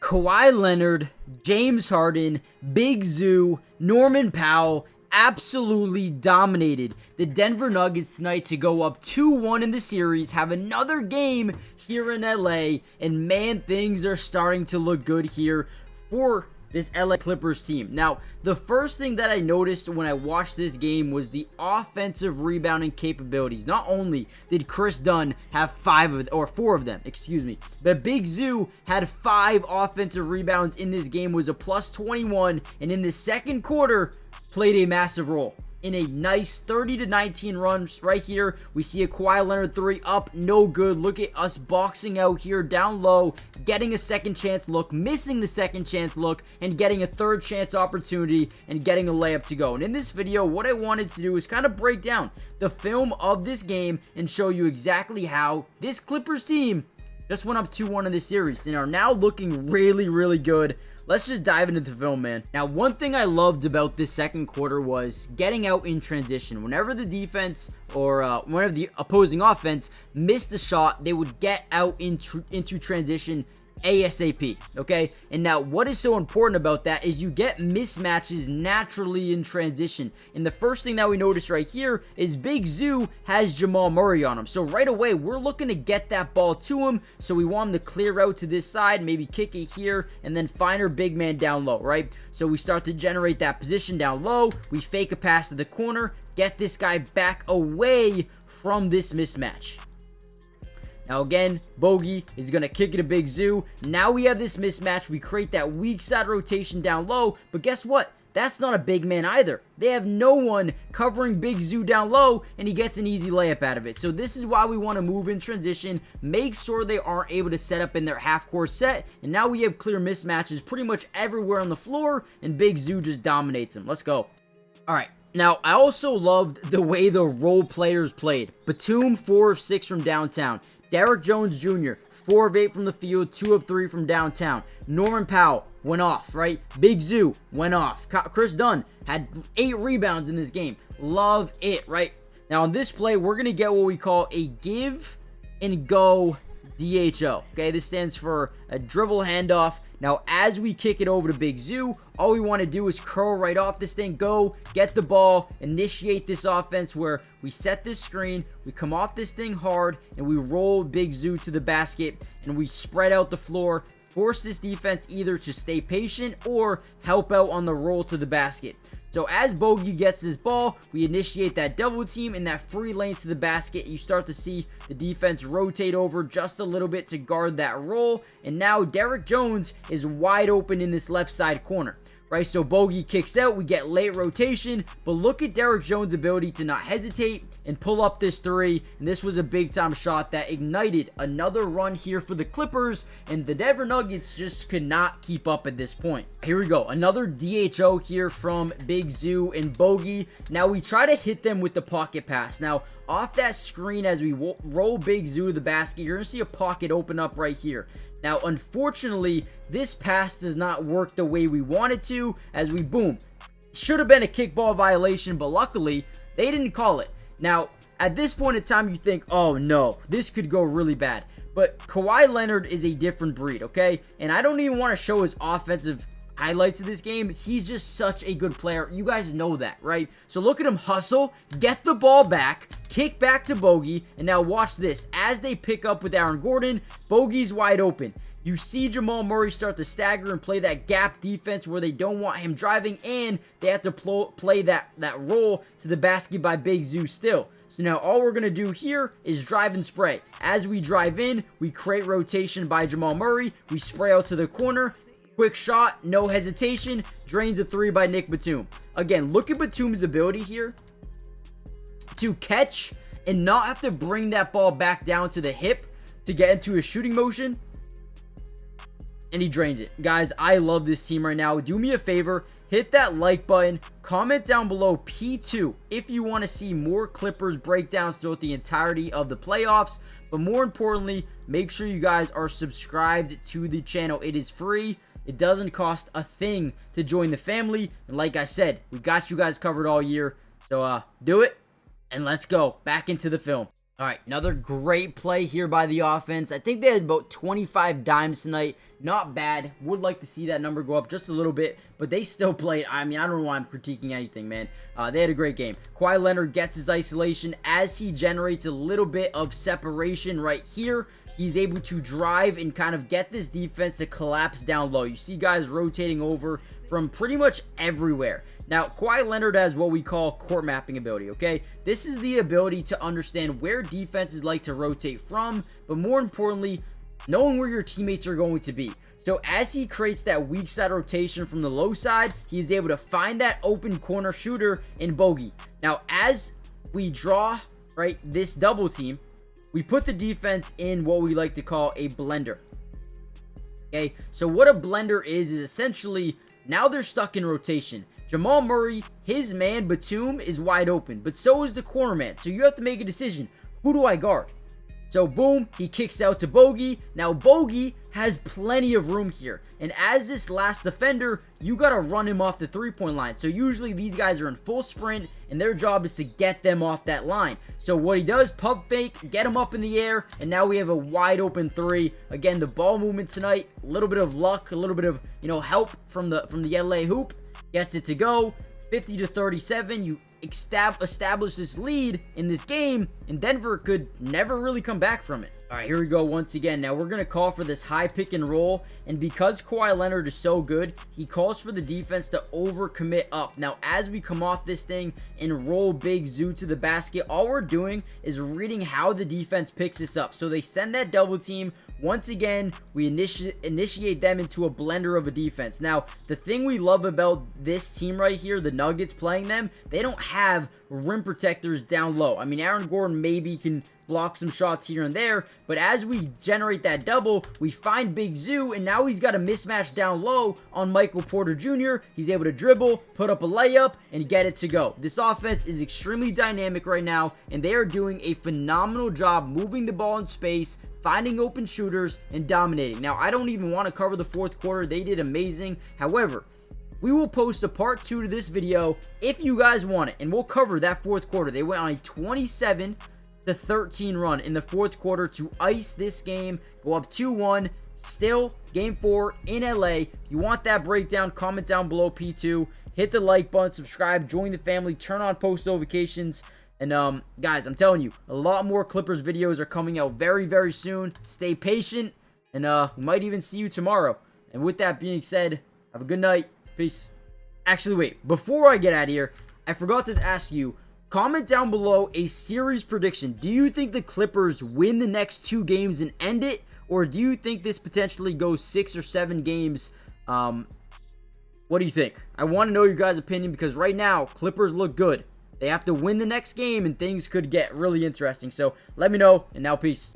Kawhi Leonard, James Harden, Big Zoo, Norman Powell absolutely dominated the Denver Nuggets tonight to go up 2-1 in the series, have another game here in LA, and man, things are starting to look good here for this LA Clippers team. Now, the first thing that I noticed when I watched this game was the offensive rebounding capabilities. Not only did Chris Dunn have four of them, but Big Zoo had 5 offensive rebounds in this game, was a plus 21, and in the second quarter played a massive role in a nice 30-19 run. Right here, we see a Kawhi Leonard 3 up, no good. Look at us boxing out here down low, getting a second chance look, missing the second chance look, and getting a third chance opportunity and getting a layup to go. And in this video, what I wanted to do is kind of break down the film of this game and show you exactly how this Clippers team just went up 2-1 in this series and are now looking really, really good. Let's just dive into the film, man. Now, one thing I loved about this second quarter was getting out in transition. Whenever the defense or whenever the opposing offense missed a shot, they would get out into transition ASAP, okay? And now what is so important about that is you get mismatches naturally in transition. And the first thing that we notice right here is Big Zoo has Jamal Murray on him. So right away, we're looking to get that ball to him. So we want him to clear out to this side, maybe kick it here, and then find our big man down low, right? So we start to generate that position down low. We fake a pass to the corner, get this guy back away from this mismatch. Now again, Bogey is going to kick it to Big Zoo. Now we have this mismatch. We create that weak side rotation down low. But guess what? That's not a big man either. They have no one covering Big Zoo down low, and he gets an easy layup out of it. So this is why we want to move in transition, make sure they aren't able to set up in their half-court set. And now we have clear mismatches pretty much everywhere on the floor, and Big Zoo just dominates him. Let's go. All right. Now, I also loved the way the role players played. Batum, 4 of 6 from downtown. Derrick Jones Jr., 4 of 8 from the field, 2 of 3 from downtown. Norman Powell went off, right? Big Zoo went off. Chris Dunn had 8 rebounds in this game. Love it, right? Now, on this play, we're going to get what we call a give and go DHO. Okay, this stands for a dribble handoff. Now, as we kick it over to Big Zoo, all we want to do is curl right off this thing, go, get the ball, initiate this offense where we set this screen, we come off this thing hard, and we roll Big Zoo to the basket, and we spread out the floor, force this defense either to stay patient or help out on the roll to the basket. So as Bogey gets this ball, we initiate that double team in that free lane to the basket. You start to see the defense rotate over just a little bit to guard that roll. And now Derrick Jones is wide open in this left side corner. Right, so Bogey kicks out, we get late rotation, but look at Derrick Jones' ability to not hesitate and pull up this 3, and this was a big-time shot that ignited another run here for the Clippers, and the Denver Nuggets just could not keep up at this point. Here we go, another DHO here from Big Zoo and Bogey. Now we try to hit them with the pocket pass. Now, off that screen as we roll Big Zoo to the basket, you're going to see a pocket open up right here. Now, unfortunately, this pass does not work the way we want it to, as we boom. Should have been a kickball violation, but luckily, they didn't call it. Now, at this point in time, you think, oh no, this could go really bad. But Kawhi Leonard is a different breed, okay? And I don't even want to show his offensive highlights of this game. He's just such a good player. You guys know that, right? So look at him hustle, get the ball back, kick back to Bogey, and now watch this. As they pick up with Aaron Gordon, Bogey's wide open. You see Jamal Murray start to stagger and play that gap defense where they don't want him driving, and they have to play that roll to the basket by Big Zoo still. So now all we're going to do here is drive and spray. As we drive in, we create rotation by Jamal Murray. We spray out to the corner. Quick shot, no hesitation, drains a 3 by Nick Batum. Again, look at Batum's ability here to catch and not have to bring that ball back down to the hip to get into a shooting motion. And he drains it. Guys, I love this team right now. Do me a favor, hit that like button, comment down below P2 if you want to see more Clippers breakdowns throughout the entirety of the playoffs. But more importantly, make sure you guys are subscribed to the channel. It is free. It doesn't cost a thing to join the family. And like I said, we got you guys covered all year. So do it, and let's go back into the film. All right, another great play here by the offense. I think they had about 25 dimes tonight. Not bad. Would like to see that number go up just a little bit, but they still played. I mean, I don't know why I'm critiquing anything, man. They had a great game. Kawhi Leonard gets his isolation as he generates a little bit of separation right here. He's able to drive and kind of get this defense to collapse down low. You see guys rotating over from pretty much everywhere. Now, Kawhi Leonard has what we call court mapping ability, okay? This is the ability to understand where defenses like to rotate from, but more importantly, knowing where your teammates are going to be. So as he creates that weak side rotation from the low side, he is able to find that open corner shooter and bogey. Now, as we draw, right, this double team, we put the defense in what we like to call a blender. Okay, so what a blender is essentially now they're stuck in rotation. Jamal Murray, his man Batum is wide open, but so is the corner man. So you have to make a decision. Who do I guard? So boom, he kicks out to Bogey. Now Bogey has plenty of room here. And as this last defender, you got to run him off the three-point line. So usually these guys are in full sprint and their job is to get them off that line. So what he does, pump fake, get him up in the air, and now we have a wide open three. Again, the ball movement tonight, a little bit of luck, a little bit of, help from the LA hoop. Gets it to go. 50-37, you establish this lead in this game, and Denver could never really come back from it. All right, here we go once again. Now we're going to call for this high pick and roll, and because Kawhi Leonard is so good, he calls for the defense to overcommit up. Now, as we come off this thing and roll Big Zoo to the basket, all we're doing is reading how the defense picks this up. So they send that double team. Once again, we initiate them into a blender of a defense. Now, the thing we love about this team right here, the Nuggets playing them, they don't have rim protectors down low. I mean, Aaron Gordon maybe can block some shots here and there, but as we generate that double, we find Big Zoo, and now he's got a mismatch down low on Michael Porter Jr. He's able to dribble, put up a layup, and get it to go. This offense is extremely dynamic right now, and they are doing a phenomenal job moving the ball in space, finding open shooters, and dominating. Now, I don't even want to cover the fourth quarter. They did amazing. However, we will post a part 2 to this video if you guys want it, and we'll cover that fourth quarter. They went on a 27-13 run in the fourth quarter to ice this game, go up 2-1. Still, game 4 in LA. If you want that breakdown, comment down below P2. Hit the like button, subscribe, join the family, turn on post notifications. And guys, I'm telling you, a lot more Clippers videos are coming out very, very soon. Stay patient, and we might even see you tomorrow. And with that being said, have a good night. Peace. Actually, wait. Before I get out of here, I forgot to ask you, comment down below a series prediction. Do you think the Clippers win the next 2 games and end it? Or do you think this potentially goes 6 or 7 games? What do you think? I want to know your guys' opinion because right now, Clippers look good. They have to win the next game and things could get really interesting. So let me know, and now peace.